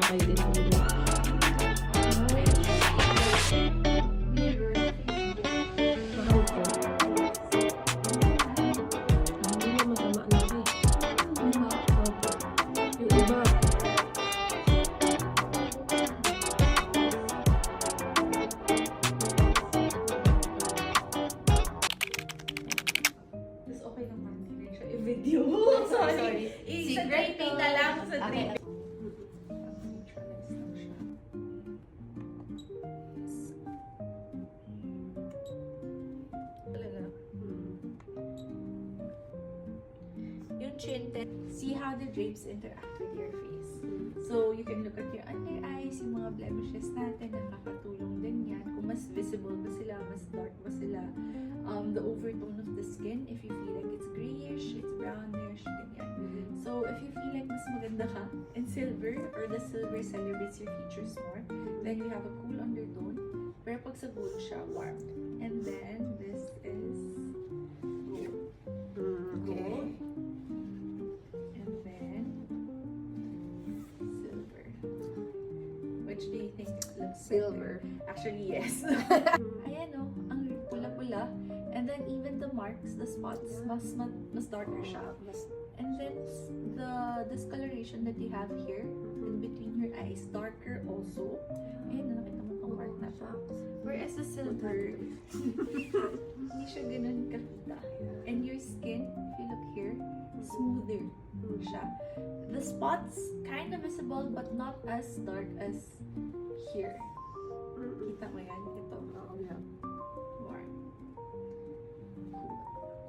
kayo din ang look. Hindi na matama na siya. Opo. Yung iba, Mas okay naman din siya i-video. Sorry. Sa draping na lang. Sa draping. Talaga. Yung chin test, see how the drapes interact with your face. So, you can look at your under eyes, yung mga blemishes natin, nakakatulong din yan. Kung mas visible ba sila, mas dark ba sila. The overtone of the skin, if you feel like it's grayish, it's brownish, ganyan. So, if you feel like mas maganda ka in silver, or the silver celebrates your features more, then you have a cool undertone. Pero pag sa gold siya, warm. And then, this is okay. and then silver. Which do you think looks Silver. better? Actually, yes. Ayan o, ang pula-pula. And then even the marks, the spots, mas darker siya. And then the discoloration that you have here, in between your eyes, darker also. Ayan, nakita mo itong mark na siya. Whereas the silver, hindi siya ganun kakita. And your skin, if you look here, smoother siya. The spots, kind of visible, but not as dark as here. Kita mo yan? Ito. Warm.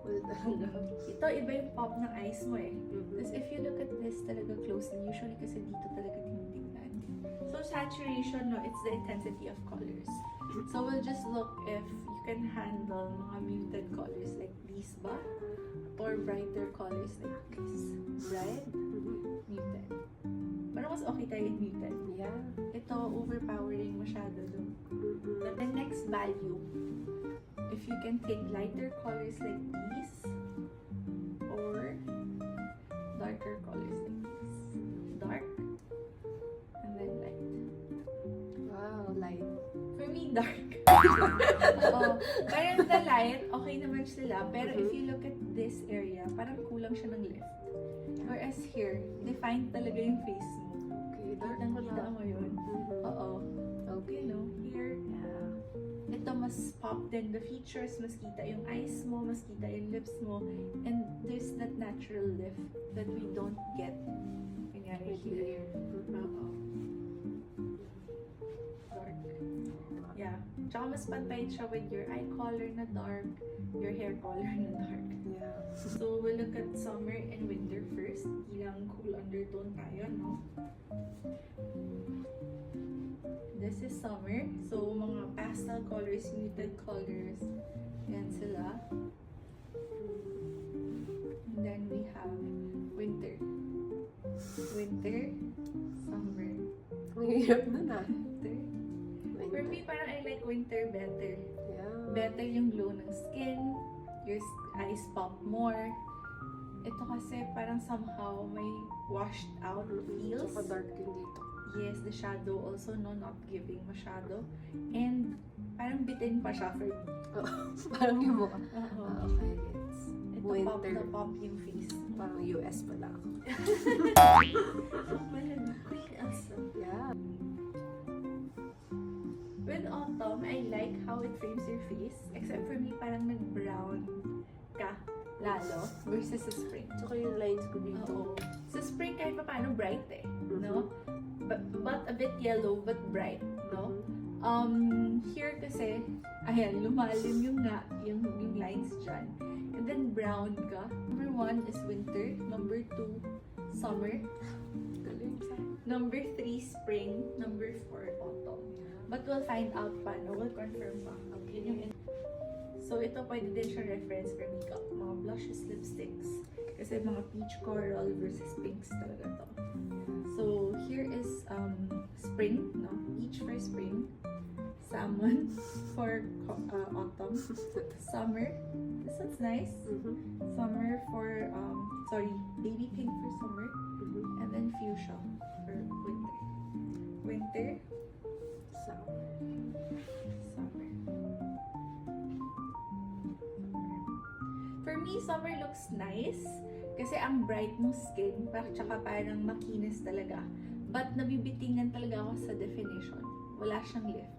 Cool talaga. Ito, iba yung pop ng eyes mo eh. Tapos if you look at this talaga closely, usually kasi dito talaga tinitignan. So saturation, no, it's the intensity of colors. So we'll just look if you can handle mga muted colors like these ba? Or brighter colors like this. Bright, muted. Parang mas okay tayo in muted. Yeah. Ito, overpowering masyado dun. But the next value, if you can take lighter colors like these, or darker colors like this. Dark, and then light. Wow, light. For me, dark. Oo. Parang the light, okay naman sila. Pero if you look at this area, parang kulang siya ng lift. Whereas here, defined talaga yung face mo. Okay, dark Kitang pala. kita mo yun. Oo. Okay. You know, here, ito mas pop din the features, mas kita yung eyes mo, mas kita yung lips mo, and there's that natural lift that we don't get kunyari here. Oo. Dark. Yeah. Tsaka mas pantay siya with your eye color na dark, your hair color na dark. Yeah. So, we'll look at summer and winter first. Ilang cool undertone tayo, no? This is summer. So, mga pastel colors, muted colors. Yan sila. And then we have winter. Winter, summer, Ang hirap nun ah. winter. For me, parang I like winter better. Yeah. Better yung glow ng skin, your eyes pop more. Ito kasi parang somehow may washed out feels. Saka dark yun dito. Yes, the shadow also not giving masyado. And parang bitin pa siya for me. Parang yung mukha. Oo. Okay, gets. Ito pop Winter. na pop yung face. Parang US pala ako. Queen Elsa. Yeah. With autumn, I like how it frames your face. Except for me, parang nag-brown ka lalo versus sa spring. Tsaka yung lines ko dito. Oo. Sa spring kahit pa paano bright eh, no? But a bit yellow but bright, no? Here kasi, ayan, lumalim yung lines dyan. And then brown ka. Number 1 is winter. Number 2, summer. Galing sa. Number 3, spring. Number 4, autumn. But we'll find out pa, no? We'll confirm pa. Okay, yung so, ito pwede din siya reference for makeup. Mga blushes, lipsticks. Kasi mga peach coral versus pinks talaga to. So, here is spring, no? Peach for spring. Salmon for autumn. Summer. This one's nice. Summer for, baby pink for summer. And then fuchsia for winter. me, summer looks nice. Kasi ang bright ng skin, tsaka parang makinis talaga. But nabibitingan talaga ako sa definition. Wala siyang lift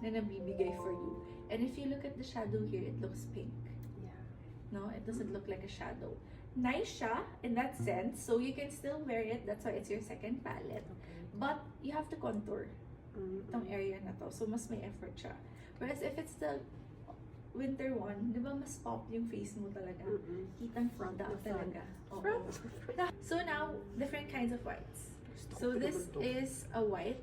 na nabibigay for you. And if you look at the shadow here, it looks pink. Yeah. No, it doesn't look like a shadow. Nice siya in that sense. So you can still wear it. That's why it's your second palette. Okay. But you have to contour itong Mm-mm. area na to. So mas may effort siya. Whereas if it's the winter one, di ba mas pop yung face mo talaga? Mm-mm. Kitang front The front. talaga. Oo. Front. So now, different kinds of whites. So this is a white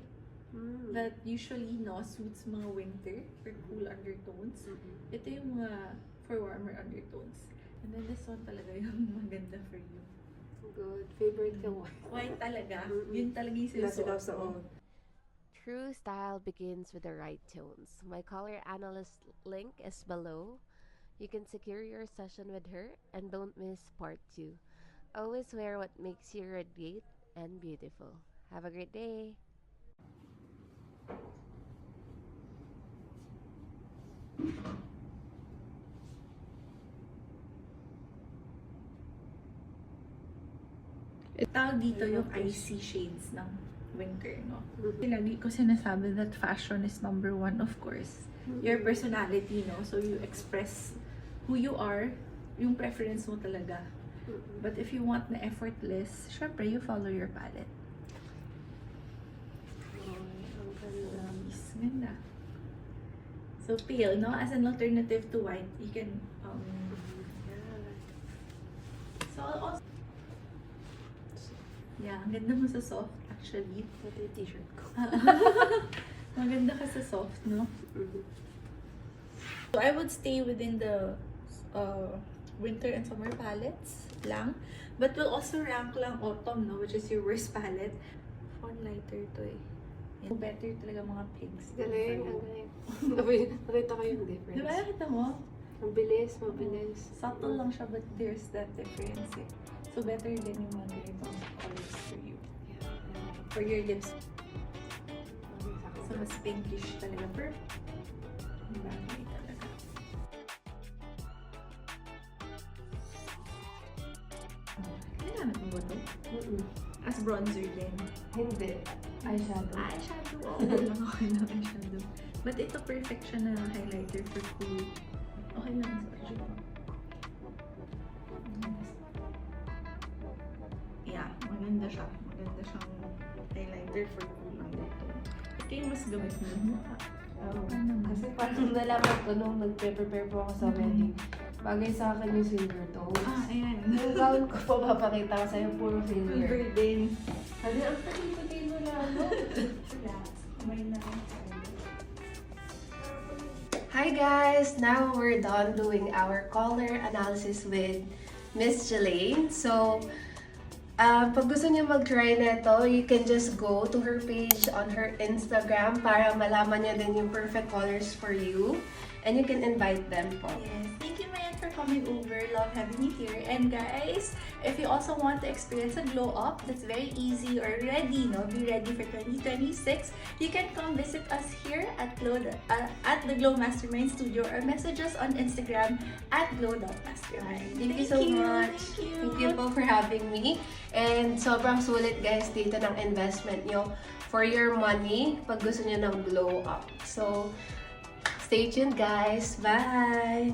Mm. that usually suits mga winter for cool undertones. Mm-mm. Ito yung mga for warmer undertones. And then this one talaga yung maganda for you. Good. Favorite yung white. White talaga. Mm-mm. Yun talaga yung sinusuot ko. True style begins with the right tones. My color analyst link is below. You can secure your session with her and don't miss part 2. Always wear what makes you radiate and beautiful. Have a great day. Tawag dito yung icy shades ng winter, no? Mhm. Lagi ko sinasabi that fashion is number one, of course. Your personality, no? So you express who you are, yung preference mo talaga. Mm-mm. But if you want na effortless, syempre, you follow your palette. Ang ganda. Nice. Ganda. So pale, no? As an alternative to white, you can, Yeah. so also, yeah, ang ganda mo sa soft, actually. Ito yung t-shirt ko. Maganda ka sa soft, no? Mhm. So I would stay within the winter and summer palettes lang. But we'll also rank lang autumn, no? Which is your worst palette. Fun lighter to eh. Yan. Better talaga mga pinks. Galing, ang galing. Nakita ko yung difference. Diba nakita mo? Ang bilis, mabilis. Subtle lang siya but there's that difference eh. So better din yung mga ganitong colors for you. Yeah. For your lips. Sakto. So mas pinkish talaga. Perfect. Ang bagay talaga. Kailangan mo ba ito? Mm-mm. As bronzer din. Hindi. Eyeshadow. Eyeshadow. Okay lang ako ng eyeshadow. But ito perfect siya na highlighter for cool. Okay lang sa eyeshadow. Yeah, maganda siya. Maganda siyang highlighter for cool undertone. Ito yung mas gamit mo yung mukha. Oo. Ano naman? Kasi parang nalaman ko nung nag-prepare po ako sa wedding, bagay sa akin yung silver tones. Ayan. Yung gown ko po, papakita ko sa'yo, puro silver. Silver din. Sabi, ang tagal mo lang, no? Relax. May na Hi guys! Now we're done doing our color analysis with Miss Jelaine. So, pag gusto niyo mag-try na ito, you can just go to her page on her Instagram para malaman niya din yung perfect colors for you. And you can invite them po. Yes. Thank you, Mayan, for coming over. Love having you here. And guys, if you also want to experience a glow up that's very easy or ready, be ready for 2026, you can come visit us here at the Glow Mastermind Studio or message us on Instagram at glow.mastermind. Thank you so much. Thank you. Thank you po for having me. And sobrang sulit guys dito ng investment nyo for your money pag gusto nyo ng glow up. So, stay tuned guys. Bye!